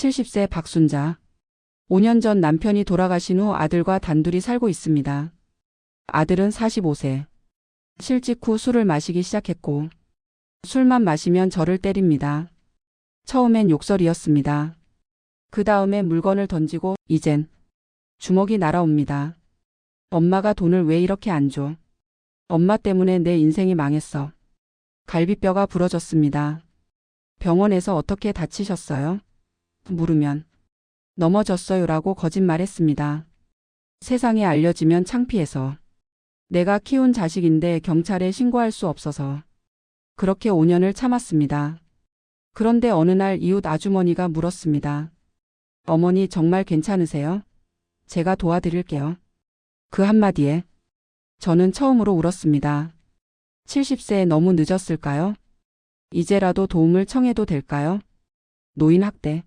70세 박순자. 5년 전 남편이 돌아가신 후 아들과 단둘이 살고 있습니다. 아들은 45세. 실직 후 술을 마시기 시작했고 술만 마시면 저를 때립니다. 처음엔 욕설이었습니다. 그 다음에 물건을 던지고 이젠 주먹이 날아옵니다. 엄마가 돈을 왜 이렇게 안 줘? 엄마 때문에 내 인생이 망했어. 갈비뼈가 부러졌습니다. 병원에서 어떻게 다치셨어요? 물으면 넘어졌어요라고 거짓말했습니다. 세상에 알려지면 창피해서. 내가 키운 자식인데 경찰에 신고할 수 없어서. 그렇게 5년을 참았습니다. 그런데 어느 날 이웃 아주머니가 물었습니다. 어머니 정말 괜찮으세요? 제가 도와드릴게요. 그 한마디에 저는 처음으로 울었습니다. 70세에 너무 늦었을까요? 이제라도 도움을 청해도 될까요? 노인 학대.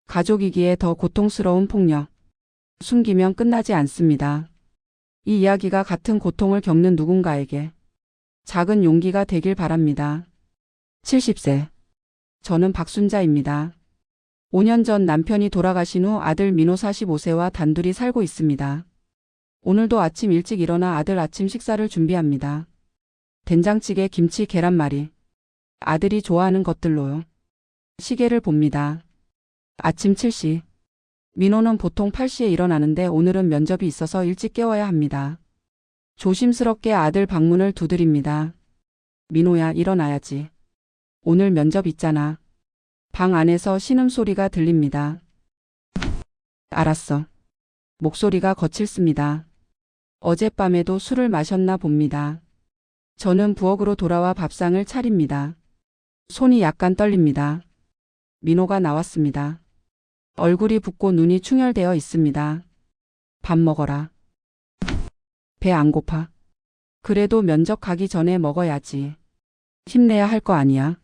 가족이기에 더 고통스러운 폭력. 숨기면 끝나지 않습니다. 이 이야기가 같은 고통을 겪는 누군가에게 작은 용기가 되길 바랍니다. 70세. 저는 박순자입니다. 5년 전 남편이 돌아가신 후 아들 민호 45세와 단둘이 살고 있습니다. 오늘도 아침 일찍 일어나 아들 아침 식사를 준비합니다. 된장찌개, 김치, 계란말이. 아들이 좋아하는 것들로요. 시계를 봅니다. 아침 7시. 민호는 보통 8시에 일어나는데 오늘은 면접이 있어서 일찍 깨워야 합니다. 조심스럽게 아들 방문을 두드립니다. 민호야, 일어나야지. 오늘 면접 있잖아. 방 안에서 신음소리가 들립니다. 알았어. 목소리가 거칠습니다. 어젯밤에도 술을 마셨나 봅니다. 저는 부엌으로 돌아와 밥상을 차립니다. 손이 약간 떨립니다. 민호가 나왔습니다. 얼굴이 붓고 눈이 충혈되어 있습니다. 밥 먹어라. 배 안 고파? 그래도 면접 가기 전에 먹어야지. 힘내야 할 거 아니야.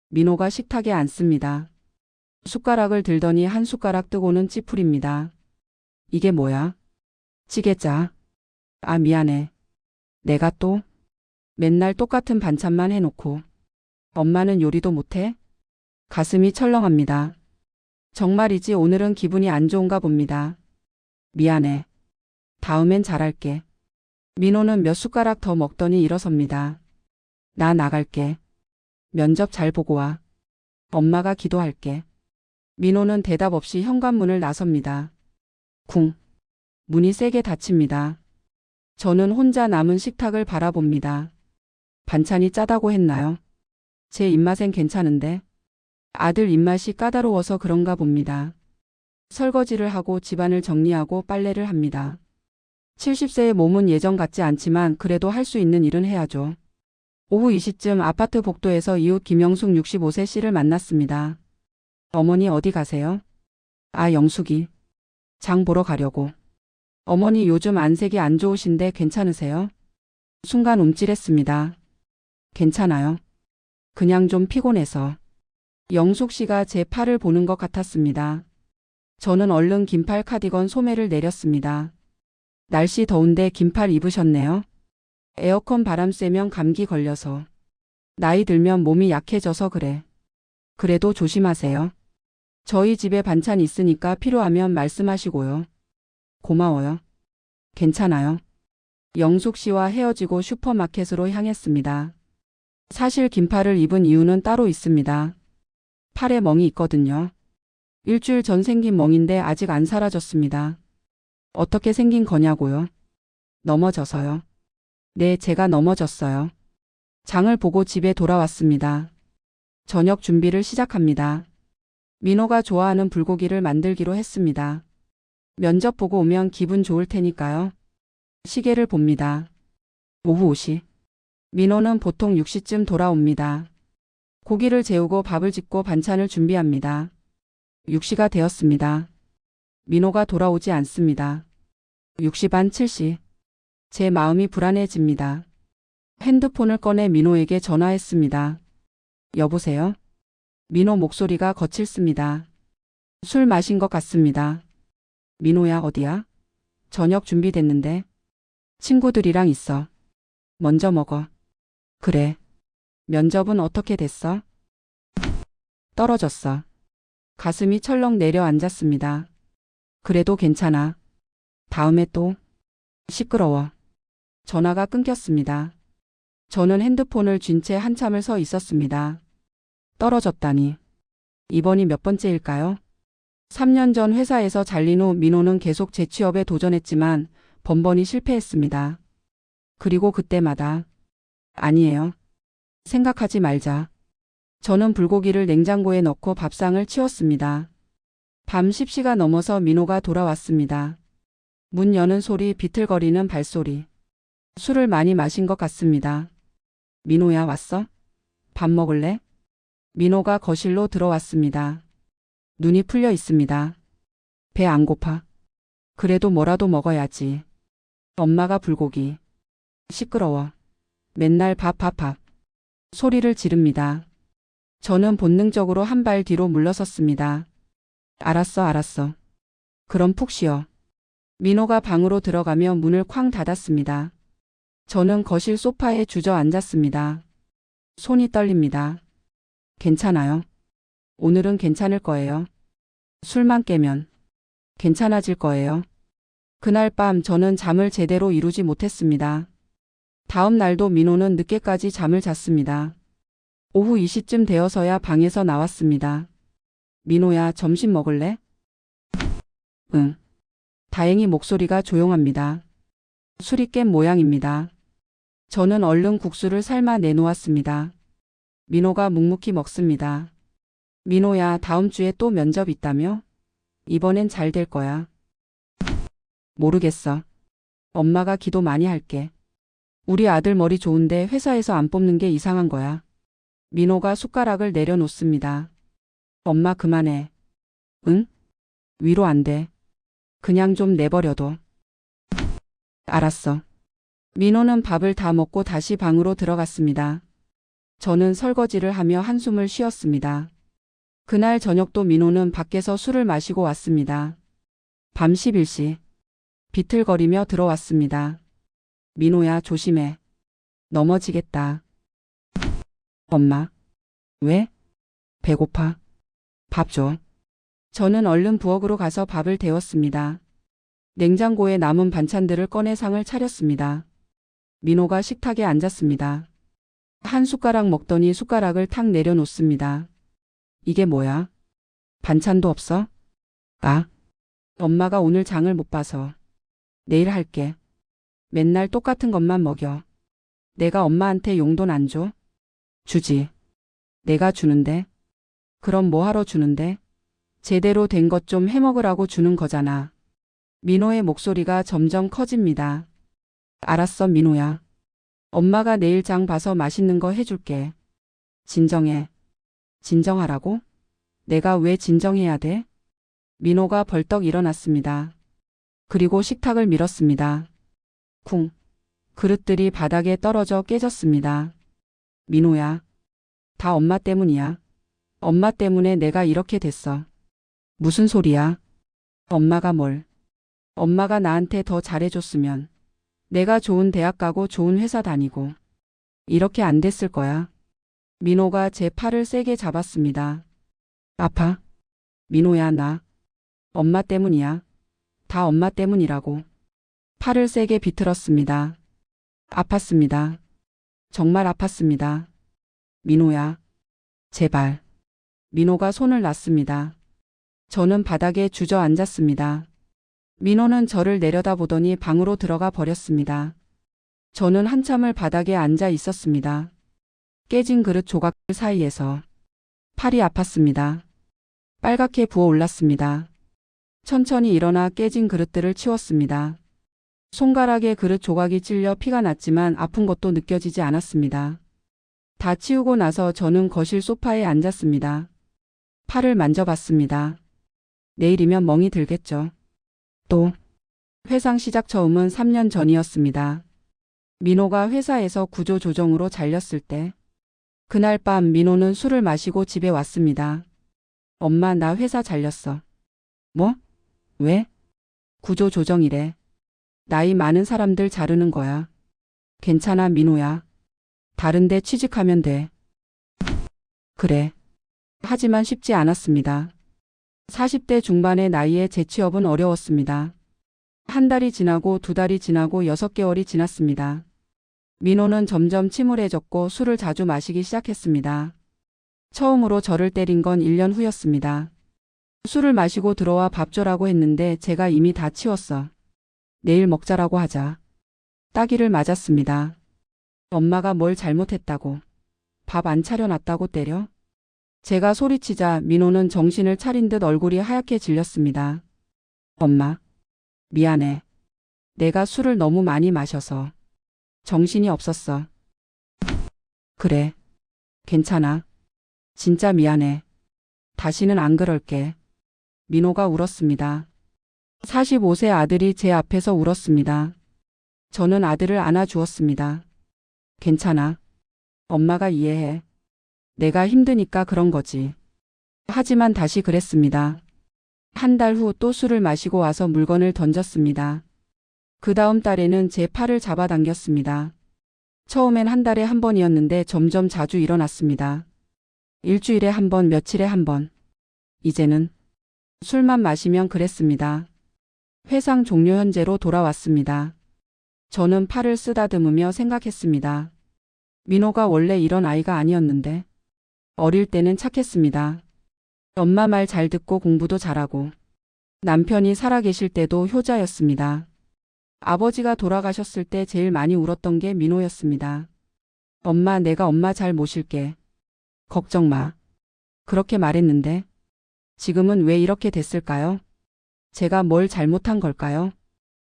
민호가 식탁에 앉습니다. 숟가락을 들더니 한 숟가락 뜨고는 찌푸립니다. 이게 뭐야? 찌개짜. 아, 미안해. 내가 또? 맨날 똑같은 반찬만 해놓고. 엄마는 요리도 못해? 가슴이 철렁합니다. 정말이지 오늘은 기분이 안 좋은가 봅니다. 미안해. 다음엔 잘할게. 민호는 몇 숟가락 더 먹더니 일어섭니다. 나 나갈게. 면접 잘 보고 와. 엄마가 기도할게. 민호는 대답 없이 현관문을 나섭니다. 쿵. 문이 세게 닫힙니다. 저는 혼자 남은 식탁을 바라봅니다. 반찬이 짜다고 했나요? 제 입맛엔 괜찮은데. 아들 입맛이 까다로워서 그런가 봅니다. 설거지를 하고 집안을 정리하고 빨래를 합니다. 70세의 몸은 예전 같지 않지만 그래도 할 수 있는 일은 해야죠. 오후 2시쯤 아파트 복도에서 이웃 김영숙 65세 씨를 만났습니다. 어머니 어디 가세요? 아, 영숙이. 장 보러 가려고. 어머니 요즘 안색이 안 좋으신데 괜찮으세요? 순간 움찔했습니다. 괜찮아요. 그냥 좀 피곤해서. 영숙 씨가 제 팔을 보는 것 같았습니다. 저는 얼른 긴팔 카디건 소매를 내렸습니다. 날씨 더운데 긴팔 입으셨네요. 에어컨 바람 쐬면 감기 걸려서. 나이 들면 몸이 약해져서 그래. 그래도 조심하세요. 저희 집에 반찬 있으니까 필요하면 말씀하시고요. 고마워요. 괜찮아요. 영숙 씨와 헤어지고 슈퍼마켓으로 향했습니다. 사실 긴팔을 입은 이유는 따로 있습니다. 팔에 멍이 있거든요. 일주일 전 생긴 멍인데 아직 안 사라졌습니다. 어떻게 생긴 거냐고요? 넘어져서요. 네, 제가 넘어졌어요. 장을 보고 집에 돌아왔습니다. 저녁 준비를 시작합니다. 민호가 좋아하는 불고기를 만들기로 했습니다. 면접 보고 오면 기분 좋을 테니까요. 시계를 봅니다. 오후 5시. 민호는 보통 6시쯤 돌아옵니다. 고기를 재우고 밥을 짓고 반찬을 준비합니다. 6시가 되었습니다. 민호가 돌아오지 않습니다. 6시 반 7시. 제 마음이 불안해집니다. 핸드폰을 꺼내 민호에게 전화했습니다. 여보세요? 민호 목소리가 거칠습니다. 술 마신 것 같습니다. 민호야, 어디야? 저녁 준비됐는데. 친구들이랑 있어. 먼저 먹어. 그래. 면접은 어떻게 됐어? 떨어졌어. 가슴이 철렁 내려앉았습니다. 그래도 괜찮아. 다음에 또. 시끄러워. 전화가 끊겼습니다. 저는 핸드폰을 쥔 채 한참을 서 있었습니다. 떨어졌다니. 이번이 몇 번째일까요? 3년 전 회사에서 잘린 후 민호는 계속 재취업에 도전했지만 번번이 실패했습니다. 그리고 그때마다 아니에요. 생각하지 말자. 저는 불고기를 냉장고에 넣고 밥상을 치웠습니다. 밤 10시가 넘어서 민호가 돌아왔습니다. 문 여는 소리, 비틀거리는 발소리. 술을 많이 마신 것 같습니다. 민호야, 왔어? 밥 먹을래? 민호가 거실로 들어왔습니다. 눈이 풀려 있습니다. 배 안 고파? 그래도 뭐라도 먹어야지. 엄마가 불고기. 시끄러워. 맨날 밥. 소리를 지릅니다. 저는 본능적으로 한 발 뒤로 물러섰습니다. 알았어. 그럼 푹 쉬어. 민호가 방으로 들어가며 문을 쾅 닫았습니다. 저는 거실 소파에 주저앉았습니다. 손이 떨립니다. 괜찮아요. 오늘은 괜찮을 거예요. 술만 깨면 괜찮아질 거예요. 그날 밤 저는 잠을 제대로 이루지 못했습니다. 다음 날도 민호는 늦게까지 잠을 잤습니다. 오후 2시쯤 되어서야 방에서 나왔습니다. 민호야, 점심 먹을래? 응. 다행히 목소리가 조용합니다. 술이 깬 모양입니다. 저는 얼른 국수를 삶아 내놓았습니다. 민호가 묵묵히 먹습니다. 민호야, 다음 주에 또 면접 있다며? 이번엔 잘 될 거야. 모르겠어. 엄마가 기도 많이 할게. 우리 아들 머리 좋은데 회사에서 안 뽑는 게 이상한 거야. 민호가 숟가락을 내려놓습니다. 엄마 그만해. 응? 위로 안 돼. 그냥 좀 내버려둬. 알았어. 민호는 밥을 다 먹고 다시 방으로 들어갔습니다. 저는 설거지를 하며 한숨을 쉬었습니다. 그날 저녁도 민호는 밖에서 술을 마시고 왔습니다. 밤 11시. 비틀거리며 들어왔습니다. 민호야, 조심해. 넘어지겠다. 엄마. 왜? 배고파. 밥 줘. 저는 얼른 부엌으로 가서 밥을 데웠습니다. 냉장고에 남은 반찬들을 꺼내 상을 차렸습니다. 민호가 식탁에 앉았습니다. 한 숟가락 먹더니 숟가락을 탁 내려놓습니다. 이게 뭐야? 반찬도 없어? 아, 엄마가 오늘 장을 못 봐서. 내일 할게. 맨날 똑같은 것만 먹여. 내가 엄마한테 용돈 안 줘? 주지. 내가 주는데. 그럼 뭐 하러 주는데? 제대로 된 것 좀 해먹으라고 주는 거잖아. 민호의 목소리가 점점 커집니다. 알았어, 민호야. 엄마가 내일 장 봐서 맛있는 거 해줄게. 진정해. 진정하라고? 내가 왜 진정해야 돼? 민호가 벌떡 일어났습니다. 그리고 식탁을 밀었습니다. 쿵. 그릇들이 바닥에 떨어져 깨졌습니다. 민호야. 다 엄마 때문이야. 엄마 때문에 내가 이렇게 됐어. 무슨 소리야? 엄마가 뭘? 엄마가 나한테 더 잘해줬으면 내가 좋은 대학 가고 좋은 회사 다니고 이렇게 안 됐을 거야. 민호가 제 팔을 세게 잡았습니다. 아파? 민호야, 나 엄마 때문이야. 다 엄마 때문이라고. 팔을 세게 비틀었습니다. 아팠습니다. 정말 아팠습니다. 민호야, 제발. 민호가 손을 놨습니다. 저는 바닥에 주저앉았습니다. 민호는 저를 내려다보더니 방으로 들어가 버렸습니다. 저는 한참을 바닥에 앉아 있었습니다. 깨진 그릇 조각들 사이에서 팔이 아팠습니다. 빨갛게 부어올랐습니다. 천천히 일어나 깨진 그릇들을 치웠습니다. 손가락에 그릇 조각이 찔려 피가 났지만 아픈 것도 느껴지지 않았습니다. 다 치우고 나서 저는 거실 소파에 앉았습니다. 팔을 만져봤습니다. 내일이면 멍이 들겠죠. 또 회상 시작 처음은 3년 전이었습니다. 민호가 회사에서 구조조정으로 잘렸을 때 그날 밤 민호는 술을 마시고 집에 왔습니다. 엄마, 나 회사 잘렸어. 뭐? 왜? 구조조정이래. 나이 많은 사람들 자르는 거야. 괜찮아, 민호야. 다른 데 취직하면 돼. 그래. 하지만 쉽지 않았습니다. 40대 중반의 나이에 재취업은 어려웠습니다. 한 달이 지나고 두 달이 지나고 6개월이 지났습니다. 민호는 점점 침울해졌고 술을 자주 마시기 시작했습니다. 처음으로 저를 때린 건 1년 후였습니다. 술을 마시고 들어와 밥 줘라고 했는데 제가 이미 다 치웠어. 내일 먹자라고 하자. 따기를 맞았습니다. 엄마가 뭘 잘못했다고. 밥 안 차려놨다고 때려? 제가 소리치자 민호는 정신을 차린 듯 얼굴이 하얗게 질렸습니다. 엄마, 미안해. 내가 술을 너무 많이 마셔서 정신이 없었어. 그래, 괜찮아. 진짜 미안해. 다시는 안 그럴게. 민호가 울었습니다. 45세 아들이 제 앞에서 울었습니다. 저는 아들을 안아주었습니다. 괜찮아. 엄마가 이해해. 내가 힘드니까 그런 거지. 하지만 다시 그랬습니다. 한 달 후 또 술을 마시고 와서 물건을 던졌습니다. 그 다음 달에는 제 팔을 잡아당겼습니다. 처음엔 한 달에 한 번이었는데 점점 자주 일어났습니다. 일주일에 한 번, 며칠에 한 번. 이제는 술만 마시면 그랬습니다. 회상 종료 현재로 돌아왔습니다. 저는 팔을 쓰다듬으며 생각했습니다. 민호가 원래 이런 아이가 아니었는데. 어릴 때는 착했습니다. 엄마 말 잘 듣고 공부도 잘하고. 남편이 살아계실 때도 효자였습니다. 아버지가 돌아가셨을 때 제일 많이 울었던 게 민호였습니다. 엄마, 내가 엄마 잘 모실게. 걱정 마. 그렇게 말했는데 지금은 왜 이렇게 됐을까요? 제가 뭘 잘못한 걸까요?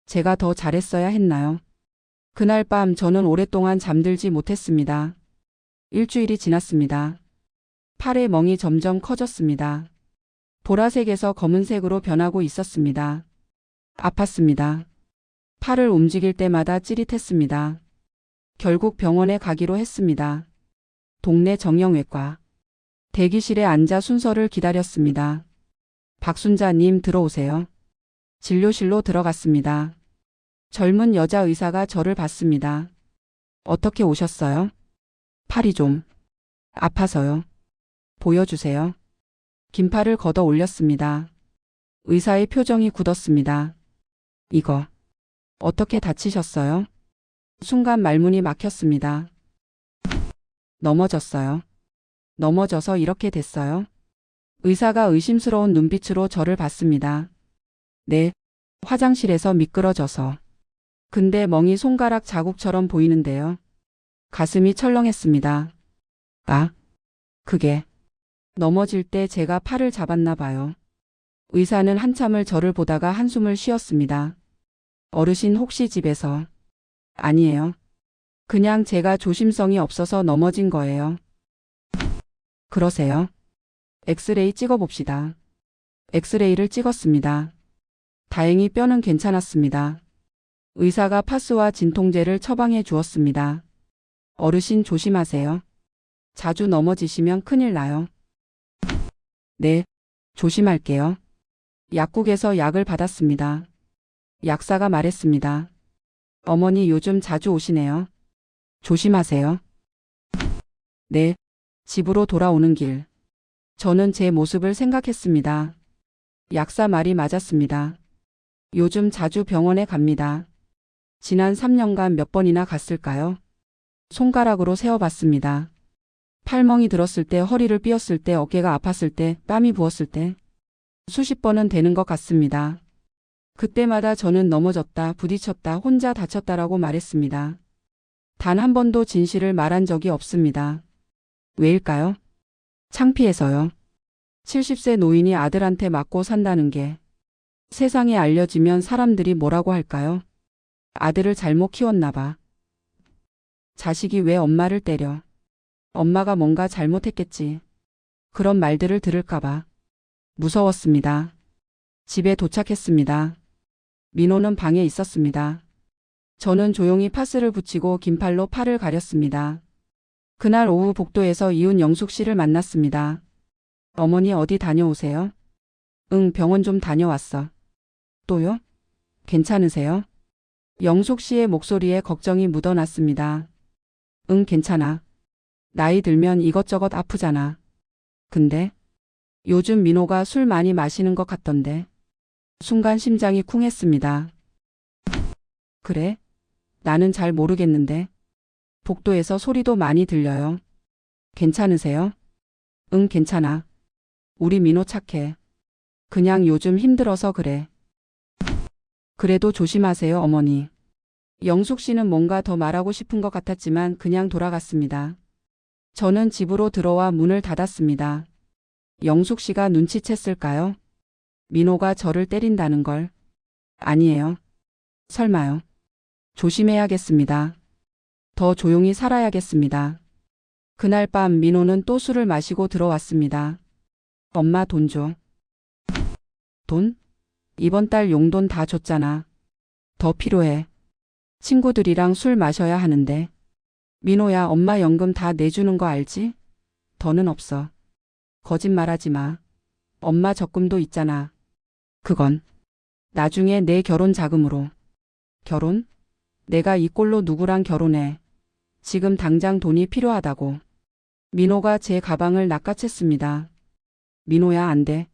제가 더 잘했어야 했나요? 그날 밤 저는 오랫동안 잠들지 못했습니다. 일주일이 지났습니다. 팔의 멍이 점점 커졌습니다. 보라색에서 검은색으로 변하고 있었습니다. 아팠습니다. 팔을 움직일 때마다 찌릿했습니다. 결국 병원에 가기로 했습니다. 동네 정형외과. 대기실에 앉아 순서를 기다렸습니다. 박순자님 들어오세요. 진료실로 들어갔습니다. 젊은 여자 의사가 저를 봤습니다. 어떻게 오셨어요? 팔이 좀 아파서요. 보여주세요. 긴팔을 걷어 올렸습니다. 의사의 표정이 굳었습니다. 이거 어떻게 다치셨어요? 순간 말문이 막혔습니다. 넘어졌어요. 넘어져서 이렇게 됐어요? 의사가 의심스러운 눈빛으로 저를 봤습니다. 네, 화장실에서 미끄러져서. 근데 멍이 손가락 자국처럼 보이는데요. 가슴이 철렁했습니다. 아, 그게 넘어질 때 제가 팔을 잡았나 봐요. 의사는 한참을 저를 보다가 한숨을 쉬었습니다. 어르신 혹시 집에서? 아니에요. 그냥 제가 조심성이 없어서 넘어진 거예요. 그러세요? 엑스레이 찍어봅시다. 엑스레이를 찍었습니다. 다행히 뼈는 괜찮았습니다. 의사가 파스와 진통제를 처방해 주었습니다. 어르신 조심하세요. 자주 넘어지시면 큰일 나요. 네, 조심할게요. 약국에서 약을 받았습니다. 약사가 말했습니다. 어머니 요즘 자주 오시네요. 조심하세요. 네, 집으로 돌아오는 길. 저는 제 모습을 생각했습니다. 약사 말이 맞았습니다. 요즘 자주 병원에 갑니다. 지난 3년간 몇 번이나 갔을까요? 손가락으로 세어봤습니다. 팔멍이 들었을 때, 허리를 삐었을 때, 어깨가 아팠을 때, 땀이 부었을 때 수십 번은 되는 것 같습니다. 그때마다 저는 넘어졌다, 부딪혔다, 혼자 다쳤다라고 말했습니다. 단 한 번도 진실을 말한 적이 없습니다. 왜일까요? 창피해서요. 70세 노인이 아들한테 맞고 산다는 게 세상에 알려지면 사람들이 뭐라고 할까요? 아들을 잘못 키웠나 봐. 자식이 왜 엄마를 때려? 엄마가 뭔가 잘못했겠지. 그런 말들을 들을까 봐. 무서웠습니다. 집에 도착했습니다. 민호는 방에 있었습니다. 저는 조용히 파스를 붙이고 긴팔로 팔을 가렸습니다. 그날 오후 복도에서 이웃 영숙 씨를 만났습니다. 어머니 어디 다녀오세요? 응, 병원 좀 다녀왔어. 또요? 괜찮으세요? 영숙 씨의 목소리에 걱정이 묻어났습니다. 응, 괜찮아. 나이 들면 이것저것 아프잖아. 근데 요즘 민호가 술 많이 마시는 것 같던데. 순간 심장이 쿵했습니다. 그래? 나는 잘 모르겠는데. 복도에서 소리도 많이 들려요. 괜찮으세요? 응, 괜찮아. 우리 민호 착해. 그냥 요즘 힘들어서 그래. 그래도 조심하세요, 어머니. 영숙 씨는 뭔가 더 말하고 싶은 것 같았지만 그냥 돌아갔습니다. 저는 집으로 들어와 문을 닫았습니다. 영숙 씨가 눈치챘을까요? 민호가 저를 때린다는 걸. 아니에요. 설마요. 조심해야겠습니다. 더 조용히 살아야겠습니다. 그날 밤 민호는 또 술을 마시고 들어왔습니다. 엄마 돈 줘. 돈? 이번 달 용돈 다 줬잖아. 더 필요해. 친구들이랑 술 마셔야 하는데. 민호야, 엄마 연금 다 내주는 거 알지? 더는 없어. 거짓말하지 마. 엄마 적금도 있잖아. 그건 나중에 내 결혼 자금으로. 결혼? 내가 이 꼴로 누구랑 결혼해. 지금 당장 돈이 필요하다고. 민호가 제 가방을 낚아챘습니다. 민호야, 안 돼.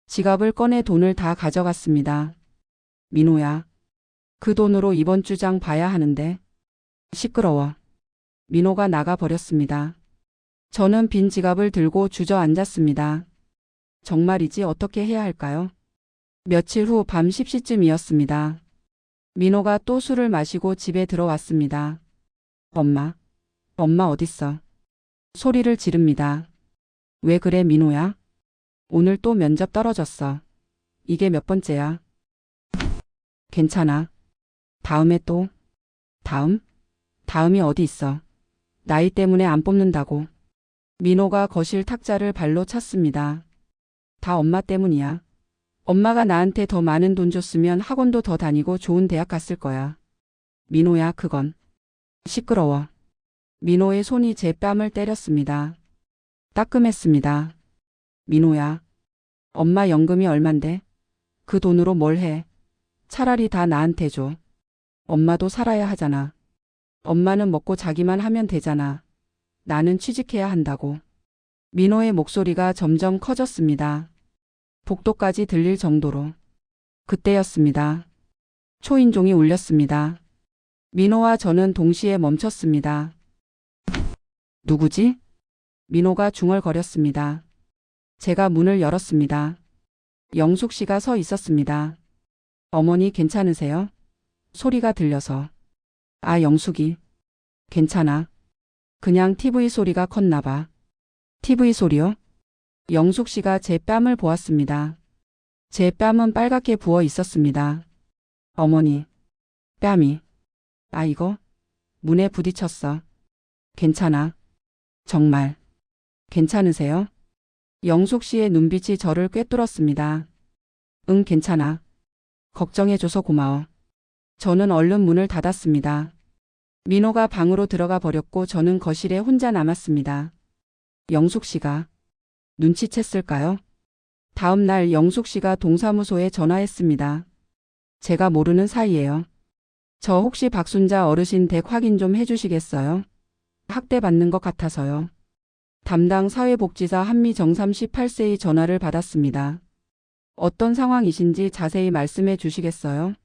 지갑을 꺼내 돈을 다 가져갔습니다. 민호야, 그 돈으로 이번 주장 봐야 하는데. 시끄러워. 민호가 나가버렸습니다. 저는 빈 지갑을 들고 주저앉았습니다. 정말이지 어떻게 해야 할까요? 며칠 후 밤 10시쯤이었습니다. 민호가 또 술을 마시고 집에 들어왔습니다. 엄마 어딨어? 소리를 지릅니다. 왜 그래, 민호야? 오늘 또 면접 떨어졌어. 이게 몇 번째야? 괜찮아. 다음에 또. 다음? 다음이 어디 있어? 나이 때문에 안 뽑는다고. 민호가 거실 탁자를 발로 찼습니다. 다 엄마 때문이야. 엄마가 나한테 더 많은 돈 줬으면 학원도 더 다니고 좋은 대학 갔을 거야. 민호야, 그건. 시끄러워. 민호의 손이 제 뺨을 때렸습니다. 따끔했습니다. 민호야, 엄마 연금이 얼만데? 그 돈으로 뭘 해? 차라리 다 나한테 줘. 엄마도 살아야 하잖아. 엄마는 먹고 자기만 하면 되잖아. 나는 취직해야 한다고. 민호의 목소리가 점점 커졌습니다. 복도까지 들릴 정도로. 그때였습니다. 초인종이 울렸습니다. 민호와 저는 동시에 멈췄습니다. 누구지? 민호가 중얼거렸습니다. 제가 문을 열었습니다. 영숙 씨가 서 있었습니다. 어머니 괜찮으세요? 소리가 들려서. 아, 영숙이. 괜찮아. 그냥 TV 소리가 컸나 봐. TV 소리요? 영숙 씨가 제 뺨을 보았습니다. 제 뺨은 빨갛게 부어 있었습니다. 어머니, 뺨이. 아, 이거? 문에 부딪혔어. 괜찮아. 정말. 괜찮으세요? 영숙 씨의 눈빛이 저를 꿰뚫었습니다. 응, 괜찮아. 걱정해줘서 고마워. 저는 얼른 문을 닫았습니다. 민호가 방으로 들어가 버렸고 저는 거실에 혼자 남았습니다. 영숙 씨가 눈치챘을까요? 다음 날 영숙 씨가 동사무소에 전화했습니다. 제가 모르는 사이예요. 저 혹시 박순자 어르신 댁 확인 좀 해주시겠어요? 학대받는 것 같아서요. 담당 사회복지사 한미정 38세의 전화를 받았습니다. 어떤 상황이신지 자세히 말씀해 주시겠어요?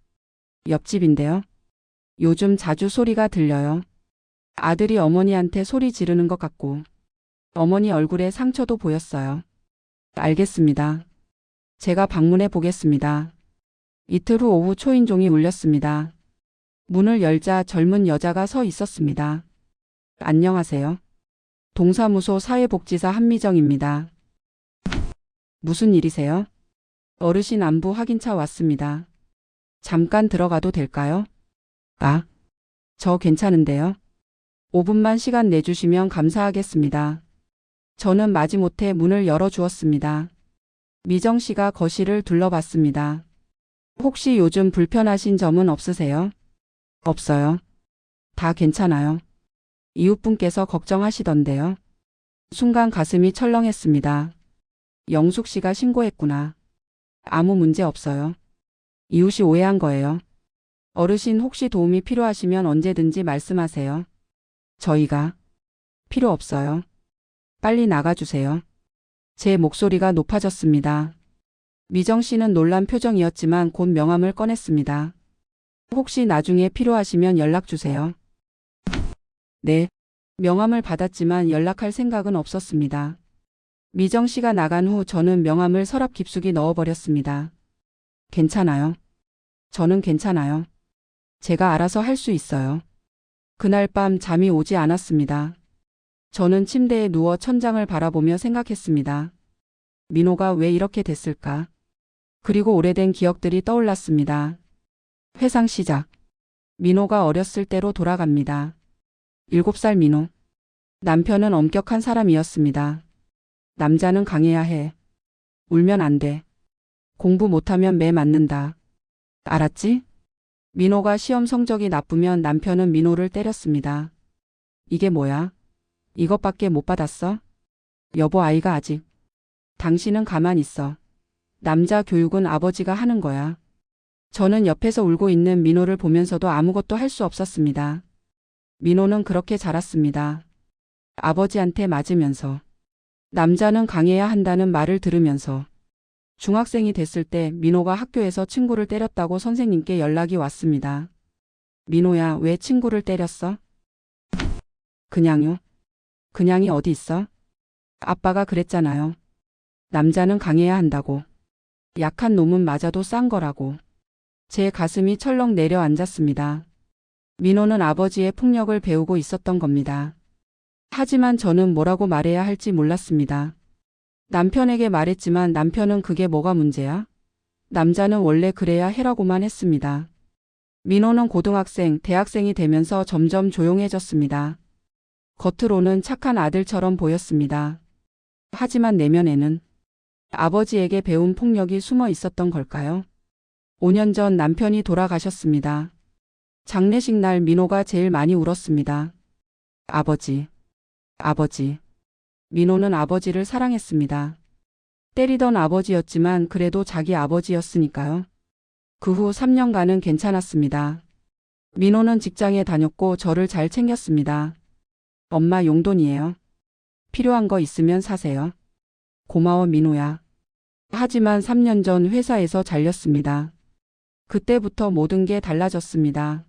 옆집인데요. 요즘 자주 소리가 들려요. 아들이 어머니한테 소리 지르는 것 같고 어머니 얼굴에 상처도 보였어요. 알겠습니다. 제가 방문해 보겠습니다. 이틀 후 오후 초인종이 울렸습니다. 문을 열자 젊은 여자가 서 있었습니다. 안녕하세요. 동사무소 사회복지사 한미정입니다. 무슨 일이세요? 어르신 안부 확인차 왔습니다. 잠깐 들어가도 될까요? 아, 저 괜찮은데요. 5분만 시간 내주시면 감사하겠습니다. 저는 마지못해 문을 열어주었습니다. 미정 씨가 거실을 둘러봤습니다. 혹시 요즘 불편하신 점은 없으세요? 없어요. 다 괜찮아요. 이웃분께서 걱정하시던데요. 순간 가슴이 철렁했습니다. 영숙 씨가 신고했구나. 아무 문제 없어요. 이웃이 오해한 거예요. 어르신 혹시 도움이 필요하시면 언제든지 말씀하세요. 저희가 필요 없어요. 빨리 나가주세요. 제 목소리가 높아졌습니다. 미정 씨는 놀란 표정이었지만 곧 명함을 꺼냈습니다. 혹시 나중에 필요하시면 연락 주세요. 네. 명함을 받았지만 연락할 생각은 없었습니다. 미정 씨가 나간 후 저는 명함을 서랍 깊숙이 넣어버렸습니다. 괜찮아요. 저는 괜찮아요. 제가 알아서 할 수 있어요. 그날 밤 잠이 오지 않았습니다. 저는 침대에 누워 천장을 바라보며 생각했습니다. 민호가 왜 이렇게 됐을까? 그리고 오래된 기억들이 떠올랐습니다. 회상 시작. 민호가 어렸을 때로 돌아갑니다. 7살 민호. 남편은 엄격한 사람이었습니다. 남자는 강해야 해. 울면 안 돼. 공부 못하면 매 맞는다. 알았지? 민호가 시험 성적이 나쁘면 남편은 민호를 때렸습니다. 이게 뭐야? 이것밖에 못 받았어? 여보, 아이가 아직. 당신은 가만 있어. 남자 교육은 아버지가 하는 거야. 저는 옆에서 울고 있는 민호를 보면서도 아무것도 할 수 없었습니다. 민호는 그렇게 자랐습니다. 아버지한테 맞으면서. 남자는 강해야 한다는 말을 들으면서. 중학생이 됐을 때 민호가 학교에서 친구를 때렸다고 선생님께 연락이 왔습니다. 민호야, 왜 친구를 때렸어? 그냥요. 그냥이 어디 있어? 아빠가 그랬잖아요. 남자는 강해야 한다고. 약한 놈은 맞아도 싼 거라고. 제 가슴이 철렁 내려앉았습니다. 민호는 아버지의 폭력을 배우고 있었던 겁니다. 하지만 저는 뭐라고 말해야 할지 몰랐습니다. 남편에게 말했지만 남편은 그게 뭐가 문제야? 남자는 원래 그래야 해라고만 했습니다. 민호는 고등학생, 대학생이 되면서 점점 조용해졌습니다. 겉으로는 착한 아들처럼 보였습니다. 하지만 내면에는 아버지에게 배운 폭력이 숨어 있었던 걸까요? 5년 전 남편이 돌아가셨습니다. 장례식 날 민호가 제일 많이 울었습니다. 아버지. 아버지. 민호는 아버지를 사랑했습니다. 때리던 아버지였지만 그래도 자기 아버지였으니까요. 그 후 3년간은 괜찮았습니다. 민호는 직장에 다녔고 저를 잘 챙겼습니다. 엄마 용돈이에요. 필요한 거 있으면 사세요. 고마워 민호야. 하지만 3년 전 회사에서 잘렸습니다. 그때부터 모든 게 달라졌습니다.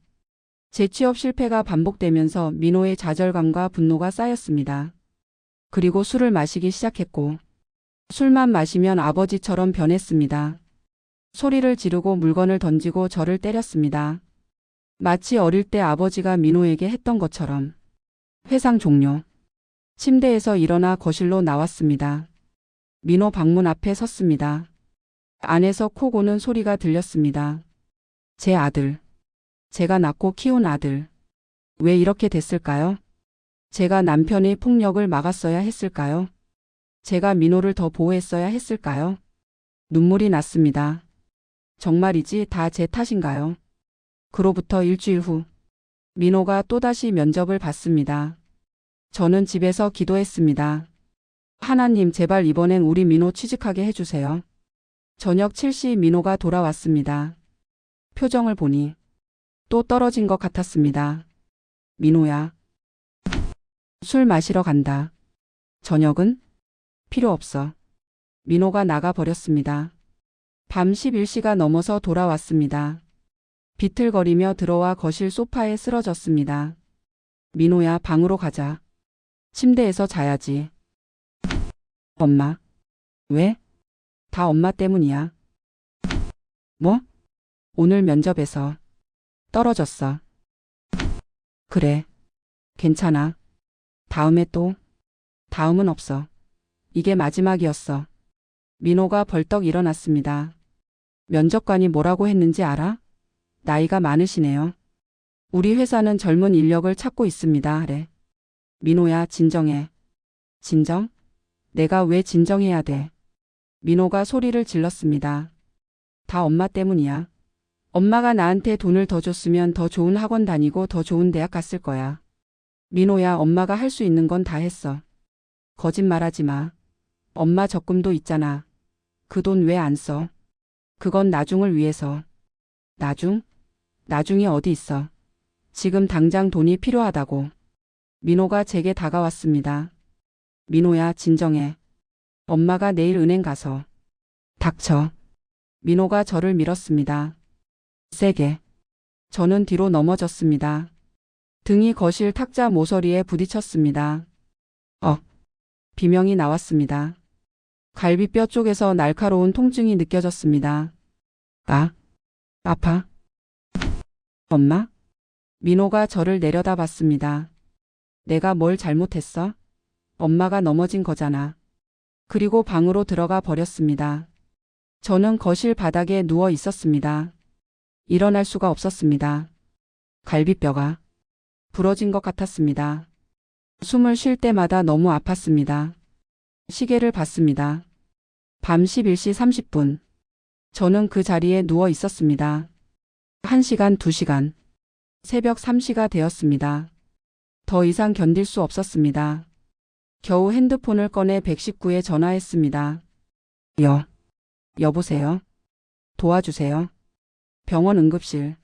재취업 실패가 반복되면서 민호의 좌절감과 분노가 쌓였습니다. 그리고 술을 마시기 시작했고 술만 마시면 아버지처럼 변했습니다. 소리를 지르고 물건을 던지고 저를 때렸습니다. 마치 어릴 때 아버지가 민호에게 했던 것처럼. 회상 종료. 침대에서 일어나 거실로 나왔습니다. 민호 방문 앞에 섰습니다. 안에서 코 고는 소리가 들렸습니다. 제 아들. 제가 낳고 키운 아들. 왜 이렇게 됐을까요? 제가 남편의 폭력을 막았어야 했을까요? 제가 민호를 더 보호했어야 했을까요? 눈물이 났습니다. 정말이지 다 제 탓인가요? 그로부터 일주일 후 민호가 또다시 면접을 봤습니다. 저는 집에서 기도했습니다. 하나님, 제발 이번엔 우리 민호 취직하게 해주세요. 저녁 7시 민호가 돌아왔습니다. 표정을 보니 또 떨어진 것 같았습니다. 민호야. 술 마시러 간다. 저녁은? 필요 없어. 민호가 나가버렸습니다. 밤 11시가 넘어서 돌아왔습니다. 비틀거리며 들어와 거실 소파에 쓰러졌습니다. 민호야, 방으로 가자. 침대에서 자야지. 엄마. 왜? 다 엄마 때문이야. 뭐? 오늘 면접에서 떨어졌어. 그래. 괜찮아. 다음에 또. 다음은 없어. 이게 마지막이었어. 민호가 벌떡 일어났습니다. 면접관이 뭐라고 했는지 알아? 나이가 많으시네요. 우리 회사는 젊은 인력을 찾고 있습니다. 하래. 민호야, 진정해. 진정? 내가 왜 진정해야 돼? 민호가 소리를 질렀습니다. 다 엄마 때문이야. 엄마가 나한테 돈을 더 줬으면 더 좋은 학원 다니고 더 좋은 대학 갔을 거야. 민호야, 엄마가 할 수 있는 건 다 했어. 거짓말하지 마. 엄마 적금도 있잖아. 그 돈 왜 안 써? 그건 나중을 위해서. 나중? 나중이 어디 있어. 지금 당장 돈이 필요하다고. 민호가 제게 다가왔습니다. 민호야, 진정해. 엄마가 내일 은행 가서. 닥쳐. 민호가 저를 밀었습니다. 세게. 저는 뒤로 넘어졌습니다. 등이 거실 탁자 모서리에 부딪혔습니다. 비명이 나왔습니다. 갈비뼈 쪽에서 날카로운 통증이 느껴졌습니다. 아파. 엄마? 민호가 저를 내려다봤습니다. 내가 뭘 잘못했어? 엄마가 넘어진 거잖아. 그리고 방으로 들어가 버렸습니다. 저는 거실 바닥에 누워 있었습니다. 일어날 수가 없었습니다. 갈비뼈가 부러진 것 같았습니다. 숨을 쉴 때마다 너무 아팠습니다. 시계를 봤습니다. 밤 11시 30분. 저는 그 자리에 누워 있었습니다. 1시간, 2시간. 새벽 3시가 되었습니다. 더 이상 견딜 수 없었습니다. 겨우 핸드폰을 꺼내 119에 전화했습니다. 여보세요? 도와주세요. 병원 응급실.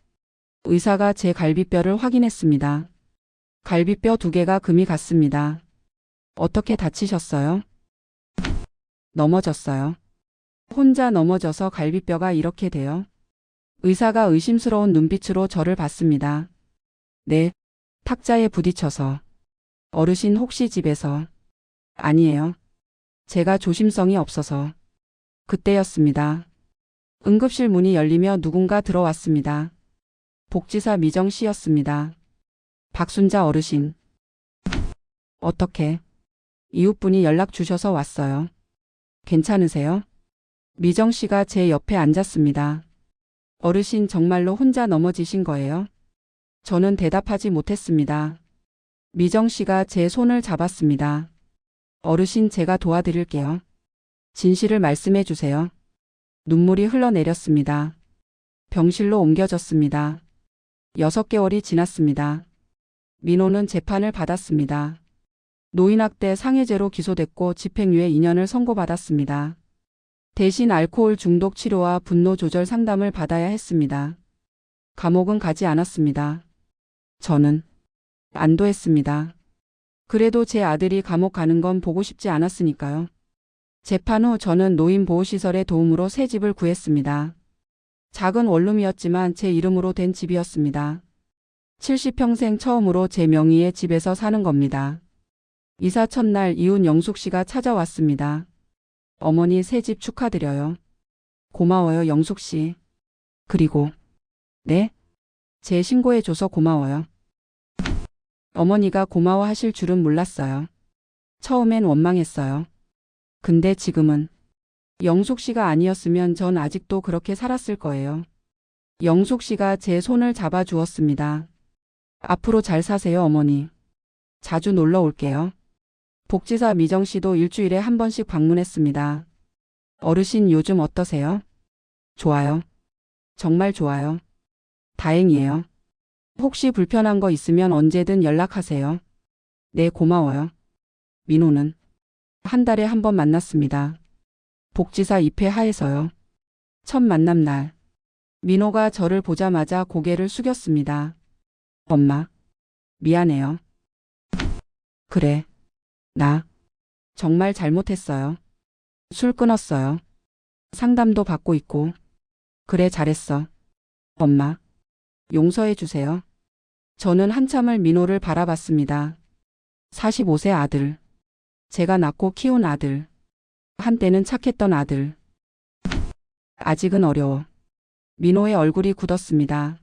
의사가 제 갈비뼈를 확인했습니다. 갈비뼈 2개가 금이 갔습니다. 어떻게 다치셨어요? 넘어졌어요. 혼자 넘어져서 갈비뼈가 이렇게 돼요? 의사가 의심스러운 눈빛으로 저를 봤습니다. 네, 탁자에 부딪혀서. 어르신 혹시 집에서? 아니에요. 제가 조심성이 없어서. 그때였습니다. 응급실 문이 열리며 누군가 들어왔습니다. 복지사 미정 씨였습니다. 박순자 어르신. 어떻게? 이웃분이 연락 주셔서 왔어요. 괜찮으세요? 미정 씨가 제 옆에 앉았습니다. 어르신 정말로 혼자 넘어지신 거예요? 저는 대답하지 못했습니다. 미정 씨가 제 손을 잡았습니다. 어르신 제가 도와드릴게요. 진실을 말씀해 주세요. 눈물이 흘러내렸습니다. 병실로 옮겨졌습니다. 6개월이 지났습니다. 민호는 재판을 받았습니다. 노인학대 상해죄로 기소됐고 집행유예 2년을 선고받았습니다. 대신 알코올 중독 치료와 분노 조절 상담을 받아야 했습니다. 감옥은 가지 않았습니다. 저는 안도했습니다. 그래도 제 아들이 감옥 가는 건 보고 싶지 않았으니까요. 재판 후 저는 노인보호시설의 도움으로 새 집을 구했습니다. 작은 원룸이었지만 제 이름으로 된 집이었습니다. 70평생 처음으로 제 명의의 집에서 사는 겁니다. 이사 첫날 이웃 영숙 씨가 찾아왔습니다. 어머니 새 집 축하드려요. 고마워요 영숙 씨. 그리고 네? 제 신고해줘서 고마워요. 어머니가 고마워하실 줄은 몰랐어요. 처음엔 원망했어요. 근데 지금은 영숙 씨가 아니었으면 전 아직도 그렇게 살았을 거예요. 영숙 씨가 제 손을 잡아주었습니다. 앞으로 잘 사세요 어머니. 자주 놀러 올게요. 복지사 미정 씨도 일주일에 한 번씩 방문했습니다. 어르신 요즘 어떠세요? 좋아요. 정말 좋아요. 다행이에요. 혹시 불편한 거 있으면 언제든 연락하세요. 네, 고마워요. 민호는 한 달에 한 번 만났습니다. 복지사 입회 하에서요. 첫 만남 날. 민호가 저를 보자마자 고개를 숙였습니다. 엄마, 미안해요. 그래. 나 정말 잘못했어요. 술 끊었어요. 상담도 받고 있고. 그래 잘했어. 엄마, 용서해 주세요. 저는 한참을 민호를 바라봤습니다. 45세 아들. 제가 낳고 키운 아들. 한때는 착했던 아들. 아직은 어려워. 민호의 얼굴이 굳었습니다.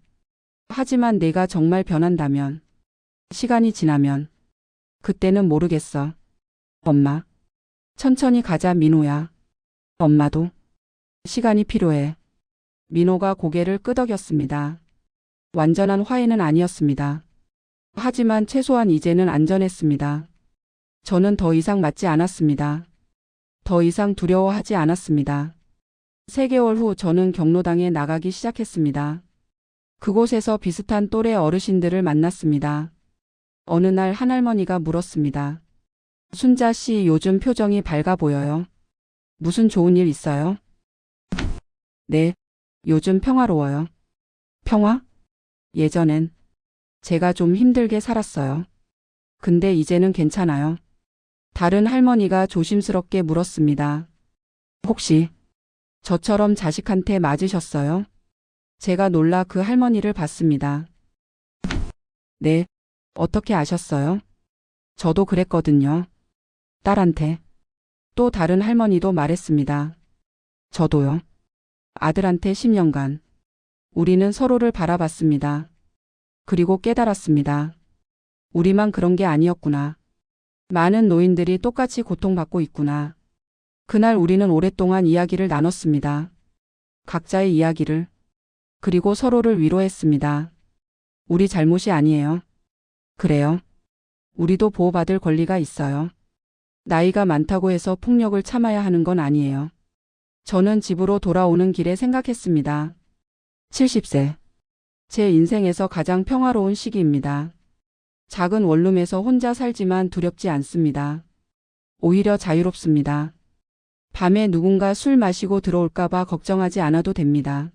하지만 내가 정말 변한다면, 시간이 지나면, 그때는 모르겠어. 엄마, 천천히 가자 민호야. 엄마도 시간이 필요해. 민호가 고개를 끄덕였습니다. 완전한 화해는 아니었습니다. 하지만 최소한 이제는 안전했습니다. 저는 더 이상 맞지 않았습니다. 더 이상 두려워하지 않았습니다. 3개월 후 저는 경로당에 나가기 시작했습니다. 그곳에서 비슷한 또래 어르신들을 만났습니다. 어느 날 한 할머니가 물었습니다. 순자 씨 요즘 표정이 밝아 보여요. 무슨 좋은 일 있어요? 네, 요즘 평화로워요. 평화? 예전엔 제가 좀 힘들게 살았어요. 근데 이제는 괜찮아요. 다른 할머니가 조심스럽게 물었습니다. 혹시 저처럼 자식한테 맞으셨어요? 제가 놀라 그 할머니를 봤습니다. 네, 어떻게 아셨어요? 저도 그랬거든요. 딸한테. 또 다른 할머니도 말했습니다. 저도요. 아들한테 10년간. 우리는 서로를 바라봤습니다. 그리고 깨달았습니다. 우리만 그런 게 아니었구나. 많은 노인들이 똑같이 고통받고 있구나. 그날 우리는 오랫동안 이야기를 나눴습니다. 각자의 이야기를. 그리고 서로를 위로했습니다. 우리 잘못이 아니에요. 그래요. 우리도 보호받을 권리가 있어요. 나이가 많다고 해서 폭력을 참아야 하는 건 아니에요. 저는 집으로 돌아오는 길에 생각했습니다. 70세. 제 인생에서 가장 평화로운 시기입니다. 작은 원룸에서 혼자 살지만 두렵지 않습니다. 오히려 자유롭습니다. 밤에 누군가 술 마시고 들어올까봐 걱정하지 않아도 됩니다.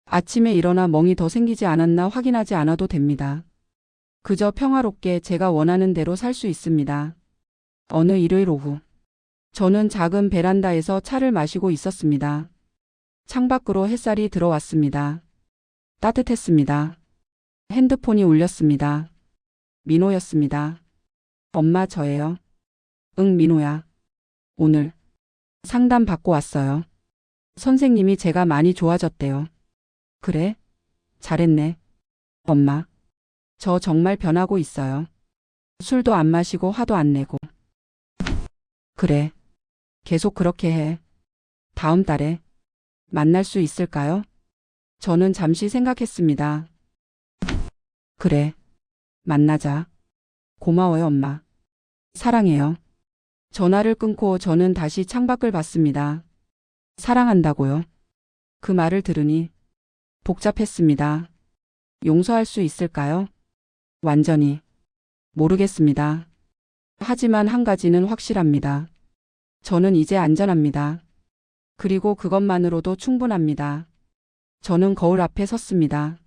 아침에 일어나 멍이 더 생기지 않았나 확인하지 않아도 됩니다. 그저 평화롭게 제가 원하는 대로 살 수 있습니다. 어느 일요일 오후. 저는 작은 베란다에서 차를 마시고 있었습니다. 창밖으로 햇살이 들어왔습니다. 따뜻했습니다. 핸드폰이 울렸습니다. 민호였습니다. 엄마 저예요. 응 민호야. 오늘 상담 받고 왔어요. 선생님이 제가 많이 좋아졌대요. 그래? 잘했네. 엄마. 저 정말 변하고 있어요. 술도 안 마시고 화도 안 내고. 그래. 계속 그렇게 해. 다음 달에 만날 수 있을까요? 저는 잠시 생각했습니다. 그래. 만나자. 고마워요, 엄마. 사랑해요. 전화를 끊고 저는 다시 창밖을 봤습니다. 사랑한다고요? 그 말을 들으니 복잡했습니다. 용서할 수 있을까요? 완전히 모르겠습니다. 하지만 한 가지는 확실합니다. 저는 이제 안전합니다. 그리고 그것만으로도 충분합니다. 저는 거울 앞에 섰습니다.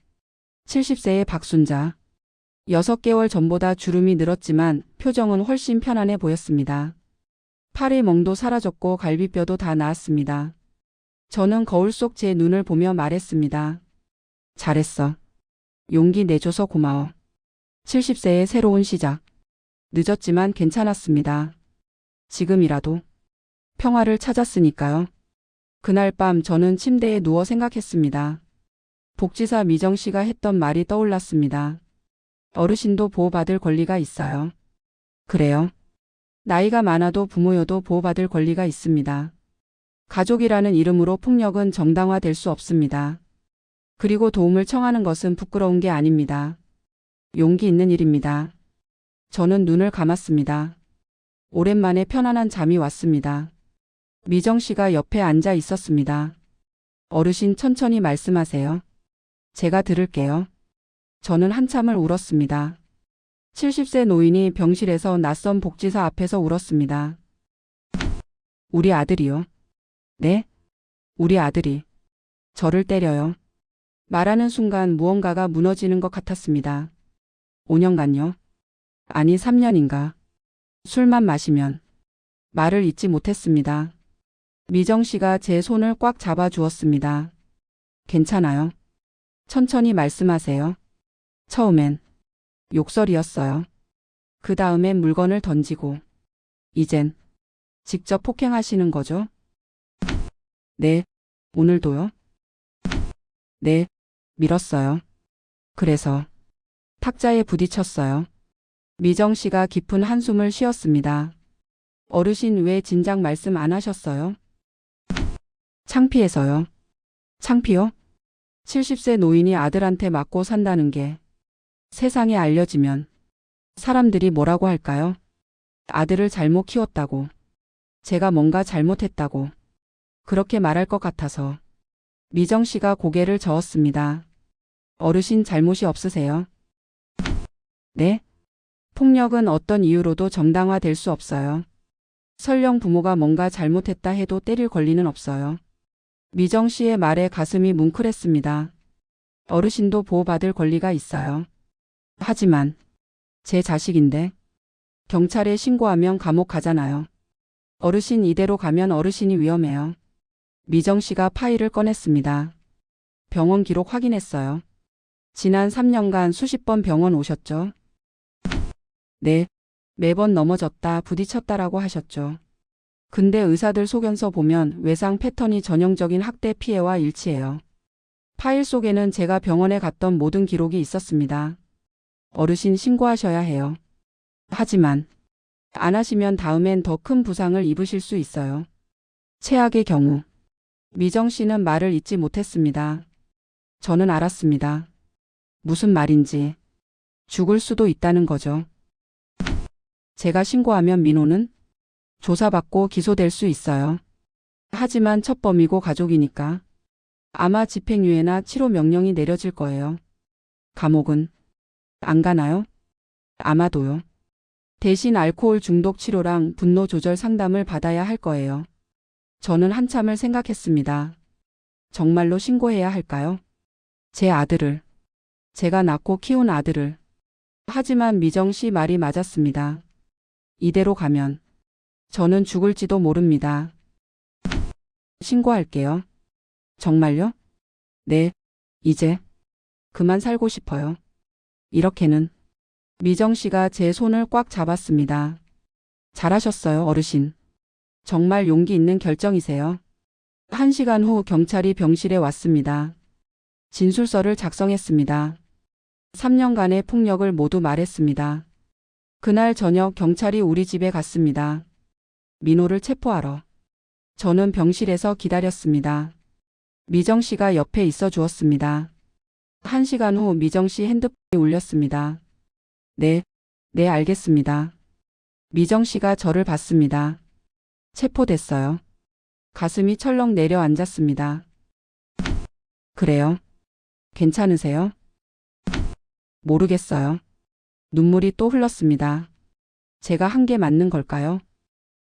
70세의 박순자. 6개월 전보다 주름이 늘었지만 표정은 훨씬 편안해 보였습니다. 팔의 멍도 사라졌고 갈비뼈도 다 나았습니다. 저는 거울 속 제 눈을 보며 말했습니다. 잘했어. 용기 내줘서 고마워. 70세의 새로운 시작. 늦었지만 괜찮았습니다. 지금이라도 평화를 찾았으니까요. 그날 밤 저는 침대에 누워 생각했습니다. 복지사 미정 씨가 했던 말이 떠올랐습니다. 어르신도 보호받을 권리가 있어요. 그래요. 나이가 많아도 부모여도 보호받을 권리가 있습니다. 가족이라는 이름으로 폭력은 정당화될 수 없습니다. 그리고 도움을 청하는 것은 부끄러운 게 아닙니다. 용기 있는 일입니다. 저는 눈을 감았습니다. 오랜만에 편안한 잠이 왔습니다. 미정 씨가 옆에 앉아 있었습니다. 어르신 천천히 말씀하세요. 제가 들을게요. 저는 한참을 울었습니다. 70세 노인이 병실에서 낯선 복지사 앞에서 울었습니다. 우리 아들이요. 네? 우리 아들이 저를 때려요. 말하는 순간 무언가가 무너지는 것 같았습니다. 5년간요? 아니 3년인가. 술만 마시면 말을 잇지 못했습니다. 미정 씨가 제 손을 꽉 잡아 주었습니다. 괜찮아요. 천천히 말씀하세요. 처음엔 욕설이었어요. 그 다음엔 물건을 던지고 이젠 직접 폭행하시는 거죠? 네. 오늘도요? 네. 밀었어요. 그래서 탁자에 부딪혔어요. 미정 씨가 깊은 한숨을 쉬었습니다. 어르신 왜 진작 말씀 안 하셨어요? 창피해서요. 창피요? 70세 노인이 아들한테 맞고 산다는 게 세상에 알려지면 사람들이 뭐라고 할까요? 아들을 잘못 키웠다고, 제가 뭔가 잘못했다고 그렇게 말할 것 같아서. 미정 씨가 고개를 저었습니다. 어르신 잘못이 없으세요? 네? 폭력은 어떤 이유로도 정당화될 수 없어요. 설령 부모가 뭔가 잘못했다 해도 때릴 권리는 없어요. 미정 씨의 말에 가슴이 뭉클했습니다. 어르신도 보호받을 권리가 있어요. 하지만 제 자식인데 경찰에 신고하면 감옥 가잖아요. 어르신 이대로 가면 어르신이 위험해요. 미정 씨가 파일을 꺼냈습니다. 병원 기록 확인했어요. 지난 3년간 수십 번 병원 오셨죠? 네. 매번 넘어졌다, 부딪혔다라고 하셨죠. 근데 의사들 소견서 보면 외상 패턴이 전형적인 학대 피해와 일치해요. 파일 속에는 제가 병원에 갔던 모든 기록이 있었습니다. 어르신 신고하셔야 해요. 하지만 안 하시면 다음엔 더 큰 부상을 입으실 수 있어요. 최악의 경우. 미정 씨는 말을 잇지 못했습니다. 저는 알았습니다. 무슨 말인지. 죽을 수도 있다는 거죠. 제가 신고하면 민호는 조사받고 기소될 수 있어요. 하지만 첫범이고 가족이니까 아마 집행유예나 치료 명령이 내려질 거예요. 감옥은 안 가나요? 아마도요. 대신 알코올 중독 치료랑 분노 조절 상담을 받아야 할 거예요. 저는 한참을 생각했습니다. 정말로 신고해야 할까요? 제 아들을, 제가 낳고 키운 아들을. 하지만 미정 씨 말이 맞았습니다. 이대로 가면 저는 죽을지도 모릅니다. 신고할게요. 정말요? 네, 이제 그만 살고 싶어요. 이렇게는. 미정 씨가 제 손을 꽉 잡았습니다. 잘하셨어요, 어르신. 정말 용기 있는 결정이세요. 1시간 후 경찰이 병실에 왔습니다. 진술서를 작성했습니다. 3년간의 폭력을 모두 말했습니다. 그날 저녁 경찰이 우리 집에 갔습니다. 민호를 체포하러. 저는 병실에서 기다렸습니다. 미정 씨가 옆에 있어 주었습니다. 1시간 후 미정 씨 핸드폰이 울렸습니다. 네, 알겠습니다. 미정 씨가 저를 봤습니다. 체포됐어요. 가슴이 철렁 내려앉았습니다. 그래요? 괜찮으세요? 모르겠어요. 눈물이 또 흘렀습니다. 제가 한 게 맞는 걸까요?